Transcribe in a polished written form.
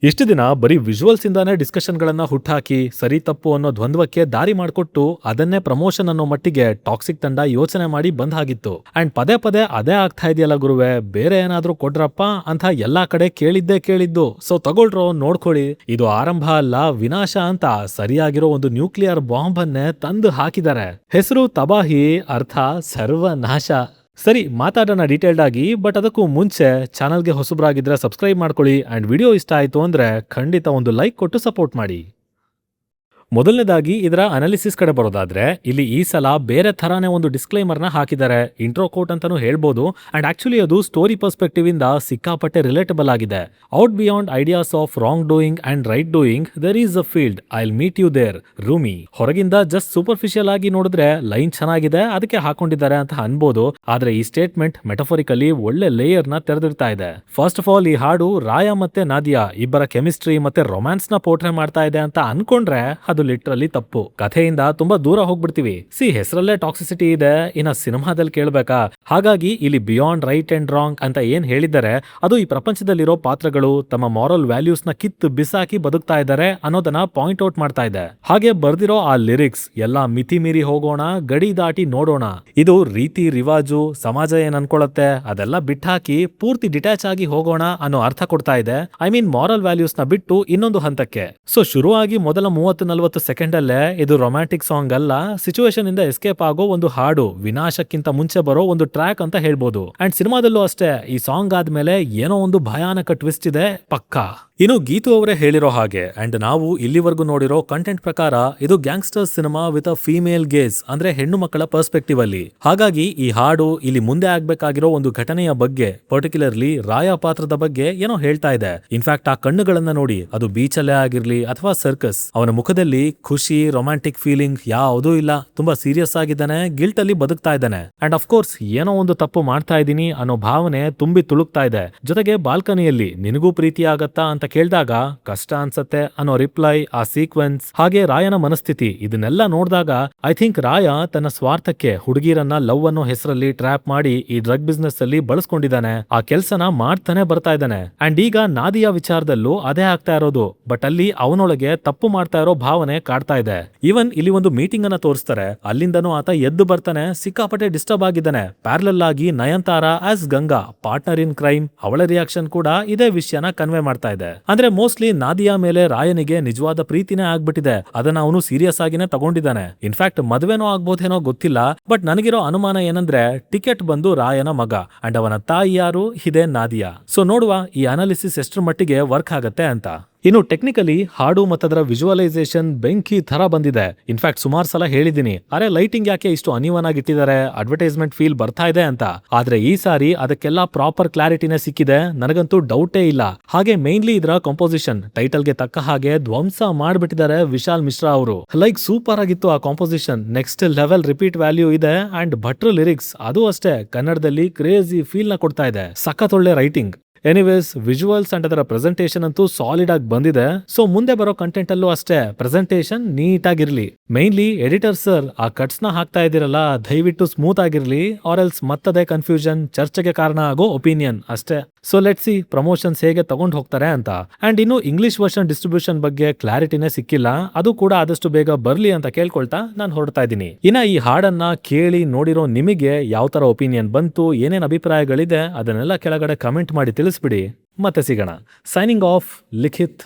ಇಷ್ಟು ದಿನ ಬರೀ ವಿಜುವಲ್ಸ್ ಇಂದಾನೇ ಡಿಸ್ಕಷನ್ಗಳನ್ನ ಹುಟ್ಟಾಕಿ ಸರಿ ತಪ್ಪು ಅನ್ನೋ ದ್ವಂದ್ವಕ್ಕೆ ದಾರಿ ಮಾಡಿಕೊಟ್ಟು ಅದನ್ನೇ ಪ್ರಮೋಷನ್ ಅನ್ನೋ ಮಟ್ಟಿಗೆ ಟಾಕ್ಸಿಕ್ ತಂಡ ಯೋಚನೆ ಮಾಡಿ ಬಂದ್ ಆಗಿತ್ತು. ಅಂಡ್ ಪದೇ ಪದೇ ಅದೇ ಆಗ್ತಾ ಇದೆಯಲ್ಲ ಗುರುವೆ, ಬೇರೆ ಏನಾದ್ರೂ ಕೊಡ್ರಪ್ಪ ಅಂತ ಎಲ್ಲಾ ಕಡೆ ಕೇಳಿದ್ದು. ಸೊ ತಗೊಳ್ರೋ, ನೋಡ್ಕೊಳ್ಳಿ, ಇದು ಆರಂಭ ಅಲ್ಲ ವಿನಾಶ ಅಂತ ಸರಿಯಾಗಿರೋ ಒಂದು ನ್ಯೂಕ್ಲಿಯರ್ ಬಾಂಬ್ ಅನ್ನೇ ತಂದು ಹಾಕಿದ್ದಾರೆ. ಹೆಸರು ತಬಾಹಿ, ಅರ್ಥ ಸರ್ವನಾಶ. ಸರಿ, ಮಾತಾಡೋಣ ಡೀಟೇಲ್ಡ್ ಆಗಿ. ಬಟ್ ಅದಕ್ಕೂ ಮುಂಚೆ ಚಾನಲ್ಗೆ ಹೊಸಬ್ರಾಗಿದ್ರೆ ಸಬ್ಸ್ಕ್ರೈಬ್ ಮಾಡ್ಕೊಳ್ಳಿ. ಅಂಡ್ ವಿಡಿಯೋ ಇಷ್ಟ ಆಯ್ತು ಅಂದ್ರೆ ಖಂಡಿತ ಒಂದು ಲೈಕ್ ಕೊಟ್ಟು ಸಪೋರ್ಟ್ ಮಾಡಿ. ಮೊದಲನೇದಾಗಿ ಇದರ ಅನಾಲಿಸಿಸ್ ಕಡೆ ಬರೋದಾದ್ರೆ, ಇಲ್ಲಿ ಈ ಸಲ ಬೇರೆ ಥರಾನೇ ಒಂದು ಡಿಸ್ಕ್ಲೈಮರ್ನ ಹಾಕಿದ್ದಾರೆ. ಇಂಟ್ರೋ ಕೋಟ್ ಅಂತಾನೂ ಹೇಳ್ಬೋದು. ಅಂಡ್ ಆಕ್ಚುಲಿ ಅದು ಸ್ಟೋರಿ ಪರ್ಸ್ಪೆಕ್ಟಿವ್ ಇಂದ ಸಿಕ್ಕಾಪಟ್ಟೆ ರಿಲೇಟಬಲ್ ಆಗಿದೆ. Out beyond ideas of wrongdoing and rightdoing there is a field, I will meet you there, Rumi. ಹೊರಗಿಂದ ಜಸ್ಟ್ ಸೂಪರ್ಫಿಷಿಯಲ್ ಆಗಿ ನೋಡಿದ್ರೆ ಲೈನ್ ಚೆನ್ನಾಗಿದೆ, ಅದಕ್ಕೆ ಹಾಕೊಂಡಿದ್ದಾರೆ ಅಂತ ಅನ್ಬೋದು. ಆದ್ರೆ ಈ ಸ್ಟೇಟ್ಮೆಂಟ್ ಮೆಟಫರಿಕಲಿ ಒಳ್ಳೆ ಲೇಯರ್ ನ ತೆರೆದಿರ್ತಾ ಇದೆ. ಫಸ್ಟ್ ಆಫ್ ಆಲ್, ಈ ಹಾಡು ರಾಯ ಮತ್ತೆ ನಾದಿಯಾ ಇಬ್ಬರ ಕೆಮಿಸ್ಟ್ರಿ ಮತ್ತೆ ರೊಮ್ಯಾನ್ಸ್ ನ ಪೋರ್ಟ್ರೇ ಮಾಡ್ತಾ ಇದೆ ಅಂತ ಅನ್ಕೊಂಡ್ರೆ ಅದು ಲಿಟ್ರಲಿ ತಪ್ಪು. ಕಥೆಯಿಂದ ತುಂಬಾ ದೂರ ಹೋಗ್ಬಿಡ್ತೀವಿ. ಹೆಸರಲ್ಲೇ ಟಾಕ್ಸಿಸಿಟಿ ಇದೆ, ಇನ್ನ ಸಿನಿಮಾದಲ್ಲಿ ಕೇಳ್ಬೇಕಾ? ಹಾಗಾಗಿ ಇಲ್ಲಿ ಬಿಯಾಂಡ್ ರೈಟ್ ಅಂಡ್ ರಾಂಗ್ ಅಂತ ಏನ್ ಹೇಳಿದ್ದಾರೆ ಅದು ಈ ಪ್ರಪಂಚದಲ್ಲಿರೋ ಪಾತ್ರಗಳು ತಮ್ಮ ಮಾರಲ್ ವ್ಯಾಲ್ಯೂಸ್ ನ ಕಿತ್ತು ಬಿಸಾಕಿ ಬದುಕ್ತಾ ಇದ್ದಾರೆ ಅನ್ನೋದನ್ನ ಪಾಯಿಂಟ್ ಔಟ್ ಮಾಡ್ತಾ ಇದೆ. ಹಾಗೆ ಬರ್ದಿರೋ ಆ ಲಿರಿಕ್ಸ್ ಎಲ್ಲಾ ಮಿತಿ ಮೀರಿ ಹೋಗೋಣ, ಗಡಿ ದಾಟಿ ನೋಡೋಣ, ಇದು ರೀತಿ ರಿವಾಜು ಸಮಾಜ ಏನ್ ಅನ್ಕೊಳತ್ತೆ ಅದೆಲ್ಲ ಬಿಟ್ಟಾಕಿ ಪೂರ್ತಿ ಡಿಟ್ಯಾಚ್ ಆಗಿ ಹೋಗೋಣ ಅನ್ನೋ ಅರ್ಥ ಕೊಡ್ತಾ ಇದೆ. ಐ ಮೀನ್ ಮಾರಲ್ ವ್ಯಾಲ್ಯೂಸ್ ನ ಬಿಟ್ಟು ಇನ್ನೊಂದು ಹಂತಕ್ಕೆ. ಸೊ ಶುರುವಾಗಿ ಮೊದಲ 30-40 ಸೆಕೆಂಡ್ ಅಲ್ಲೇ ಇದು ರೊಮ್ಯಾಂಟಿಕ್ ಸಾಂಗ್ ಅಲ್ಲ, ಸಿಚುವೇಶನ್ ಇಂದ ಎಸ್ಕೇಪ್ ಆಗೋ ಒಂದು ಹಾಡು, ವಿನಾಶಕ್ಕಿಂತ ಮುಂಚೆ ಬರೋ ಒಂದು ಟ್ರ್ಯಾಕ್ ಅಂತ ಹೇಳ್ಬೋದು. ಅಂಡ್ ಸಿನಿಮಾದಲ್ಲೂ ಅಷ್ಟೇ ಈ ಸಾಂಗ್ ಆದ್ಮೇಲೆ ಏನೋ ಒಂದು ಭಯಾನಕ ಟ್ವಿಸ್ಟ್ ಇದೆ ಪಕ್ಕಾ. ಇನ್ನು ಗೀತು ಅವರೇ ಹೇಳಿರೋ ಹಾಗೆ ಅಂಡ್ ನಾವು ಇಲ್ಲಿವರೆಗೂ ನೋಡಿರೋ ಕಂಟೆಂಟ್ ಪ್ರಕಾರ ಇದು gangster cinema with a female gauge, ಅಂದ್ರೆ ಹೆಣ್ಣು ಮಕ್ಕಳ ಪರ್ಸ್ಪೆಕ್ಟಿವ್ ಅಲ್ಲಿ. ಹಾಗಾಗಿ ಈ ಹಾಡು ಇಲ್ಲಿ ಮುಂದೆ ಆಗ್ಬೇಕಾಗಿರೋ ಒಂದು ಘಟನೆಯ ಬಗ್ಗೆ, ಪರ್ಟಿಕ್ಯುಲರ್ಲಿ ರಾಯ ಪಾತ್ರದ ಬಗ್ಗೆ ಏನೋ ಹೇಳ್ತಾ ಇದೆ. ಇನ್ಫ್ಯಾಕ್ಟ್ ಆ ಕಣ್ಣುಗಳನ್ನ ನೋಡಿ, ಅದು ಬೀಚಲ್ಲೇ ಆಗಿರ್ಲಿ ಅಥವಾ ಸರ್ಕಸ್, ಅವನ ಮುಖದಲ್ಲಿ ಖುಷಿ ರೊಮ್ಯಾಂಟಿಕ್ ಫೀಲಿಂಗ್ ಯಾವುದೂ ಇಲ್ಲ. ತುಂಬಾ ಸೀರಿಯಸ್ ಆಗಿದ್ದಾನೆ, ಗಿಲ್ಟ್ ಅಲ್ಲಿ ಬದುಕ್ತಾ ಇದ್ದಾನೆ. ಅಂಡ್ ಅಫ್ ಕೋರ್ಸ್ ಏನೋ ಒಂದು ತಪ್ಪು ಮಾಡ್ತಾ ಇದ್ದೀನಿ ಅನ್ನೋ ಭಾವನೆ ತುಂಬಿ ತುಳುಕ್ತಾ ಇದೆ. ಜೊತೆಗೆ ಬಾಲ್ಕನಿಯಲ್ಲಿ ನಿನಗೂ ಪ್ರೀತಿ ಆಗತ್ತಾ ಅಂತ ಕೇಳಿದಾಗ ಕಷ್ಟ ಅನ್ಸತ್ತೆ ಅನ್ನೋ ರಿಪ್ಲೈ, ಆ ಸೀಕ್ವೆನ್ಸ್, ಹಾಗೆ ರಾಯನ ಮನಸ್ಥಿತಿ, ಇದನ್ನೆಲ್ಲ ನೋಡಿದಾಗ ಐ ಥಿಂಕ್ ರಾಯ ತನ್ನ ಸ್ವಾರ್ಥಕ್ಕೆ ಹುಡುಗಿರನ್ನ ಲವ್ ಅನ್ನೋ ಹೆಸರಲ್ಲಿ ಟ್ರ್ಯಾಪ್ ಮಾಡಿ ಈ ಡ್ರಗ್ ಬಿಸ್ನೆಸ್ ಅಲ್ಲಿ ಬಳಸ್ಕೊಂಡಿದ್ದಾನೆ. ಆ ಕೆಲ್ಸನ ಮಾಡ್ತಾನೆ ಬರ್ತಾ ಇದ್ದಾನೆ. ಅಂಡ್ ಈಗ ನಾದಿಯಾ ವಿಚಾರದಲ್ಲೂ ಅದೇ ಆಗ್ತಾ ಇರೋದು. ಬಟ್ ಅಲ್ಲಿ ಅವನೊಳಗೆ ತಪ್ಪು ಮಾಡ್ತಾ ಇರೋ ಭಾವನೆ ಕಾಡ್ತಾ ಇದೆ. ಇವನ್ ಇಲ್ಲಿ ಒಂದು ಮೀಟಿಂಗ್ ಅನ್ನ ತೋರಿಸ್ತಾರೆ, ಅಲ್ಲಿಂದನೂ ಆತ ಎದ್ದು ಬರ್ತಾನೆ, ಸಿಕ್ಕಾಪಟ್ಟೆ ಡಿಸ್ಟರ್ಬ್ ಆಗಿದ್ದಾನೆ. ಪ್ಯಾರಲಲ್ ಆಗಿ Nayanthara as Ganga, partner in crime, ಅವಳ ರಿಯಾಕ್ಷನ್ ಕೂಡ ಇದೇ ವಿಷಯನ ಕನ್ವೆ ಮಾಡ್ತಾ ಇದೆ. ಅಂದ್ರೆ ಮೋಸ್ಟ್ಲಿ ನಾದಿಯಾ ಮೇಲೆ ರಾಯನಿಗೆ ನಿಜವಾದ ಪ್ರೀತಿನೇ ಆಗ್ಬಿಟ್ಟಿದೆ, ಅದನ್ನ ಅವನು ಸೀರಿಯಸ್ ಆಗಿನೇ ತಗೊಂಡಿದ್ದಾನೆ. ಇನ್ಫ್ಯಾಕ್ಟ್ ಮದುವೆನೋ ಆಗ್ಬೋದೇನೋ ಗೊತ್ತಿಲ್ಲ. ಬಟ್ ನನಗಿರೋ ಅನುಮಾನ ಏನಂದ್ರೆ ಟಿಕೆಟ್ ಬಂದು ರಾಯನ ಮಗ ಅಂಡ್ ಅವನ ತಾಯಿ ಯಾರು, ಇದೇ ನಾದಿಯಾ. ಸೊ ನೋಡುವ ಈ ಅನಾಲಿಸಿಸ್ ಎಷ್ಟರ ಮಟ್ಟಿಗೆ ವರ್ಕ್ ಆಗತ್ತೆ ಅಂತ. ಇನ್ನು ಟೆಕ್ನಿಕಲಿ ಹಾಡು ಮತ್ತದರ ವಿಜುವಲೈಸೇಷನ್ ಬೆಂಕಿ ತರ ಬಂದಿದೆ. ಇನ್ಫ್ಯಾಕ್ಟ್ ಸುಮಾರು ಸಲ ಹೇಳಿದೀನಿ, ಅರೆ ಲೈಟಿಂಗ್ ಯಾಕೆ ಇಷ್ಟು ಅನ್ಇವನ್ ಆಗಿ ಇಟ್ಟಿದ್ದಾರೆ, ಅಡ್ವರ್ಟೈಸ್ಮೆಂಟ್ ಫೀಲ್ ಬರ್ತಾ ಇದೆ ಅಂತ. ಆದ್ರೆ ಈ ಸಾರಿ ಅದಕ್ಕೆಲ್ಲ ಪ್ರಾಪರ್ ಕ್ಲಾರಿಟಿನೇ ಸಿಕ್ಕಿದೆ, ನನಗಂತೂ ಡೌಟೇ ಇಲ್ಲ. ಹಾಗೆ ಮೇನ್ಲಿ ಇದರ ಕಾಂಪೋಸಿಷನ್ ಟೈಟಲ್ಗೆ ತಕ್ಕ ಹಾಗೆ ಧ್ವಂಸ ಮಾಡ್ಬಿಟ್ಟಿದ್ದಾರೆ ವಿಶಾಲ್ ಮಿಶ್ರಾ ಅವರು. ಲೈಕ್ ಸೂಪರ್ ಆಗಿತ್ತು ಆ composition, next level repeat value ಇದೆ. ಅಂಡ್ ಭಟ್ರ ಲಿರಿಕ್ಸ್ ಅದು ಅಷ್ಟೇ ಕನ್ನಡದಲ್ಲಿ ಕ್ರೇಜಿ ಫೀಲ್ ನ ಕೊಡ್ತಾ ಇದೆ. ಸಖತ್ ಒಳ್ಳೆ ರೈಟಿಂಗ್. ಎನಿವೇಸ್, ವಿಜುವಲ್ಸ್ ಅಂಡ್ ಅದರ ಪ್ರೆಸೆಂಟೇಷನ್ ಅಂತೂ ಸಾಲಿಡ್ ಆಗಿ ಬಂದಿದೆ. ಸೊ ಮುಂದೆ ಬರೋ ಕಂಟೆಂಟ್ ಅಲ್ಲೂ ಅಷ್ಟೇ ಪ್ರೆಸೆಂಟೇಷನ್ ನೀಟ್ ಆಗಿರ್ಲಿ. ಮೈನ್ಲಿ ಎಡಿಟರ್ ಸರ್, ಆ ಕಟ್ಸ್ ನ ಹಾಕ್ತಾ ಇದೀರಲ್ಲ ದಯವಿಟ್ಟು ಸ್ಮೂತ್ ಆಗಿರ್ಲಿ, ಆರ್ ಎಲ್ಸ್ ಮತ್ತದೇ ಕನ್ಫ್ಯೂಷನ್, ಚರ್ಚೆಗೆ ಕಾರಣ ಆಗೋ ಒಪಿನಿಯನ್ ಅಷ್ಟೇ. ಸೊ ಲೆಟ್ಸ್ ಸಿ ಪ್ರಮೋಷನ್ಸ್ ಹೇಗೆ ತಗೊಂಡು ಹೋಗ್ತಾರೆ ಅಂತ. ಅಂಡ್ ಇನ್ನು ಇಂಗ್ಲಿಷ್ ವರ್ಷನ್ ಡಿಸ್ಟ್ರಿಬ್ಯೂಷನ್ ಬಗ್ಗೆ ಕ್ಲಾರಿಟಿನೇ ಸಿಕ್ಕಿಲ್ಲ, ಅದು ಕೂಡ ಆದಷ್ಟು ಬೇಗ ಬರ್ಲಿ ಅಂತ ಕೇಳ್ಕೊಳ್ತಾ ನಾನು ಹೊರಡ್ತಾ ಇದ್ದೀನಿ. ಇನ್ನ ಈ ಹಾಡನ್ನ ಕೇಳಿ ನೋಡಿರೋ ನಿಮಗೆ ಯಾವ ತರ ಒಪಿನಿಯನ್ ಬಂತು, ಏನೇನ್ ಅಭಿಪ್ರಾಯಗಳಿದೆ ಅದನ್ನೆಲ್ಲ ಕೆಳಗಡೆ ಕಮೆಂಟ್ ಮಾಡಿ ತಿಳಿಸ್ಬಿಡಿ. ಮತ್ತೆ ಸಿಗೋಣ. ಸೈನಿಂಗ್ ಆಫ್, ಲಿಖಿತ್.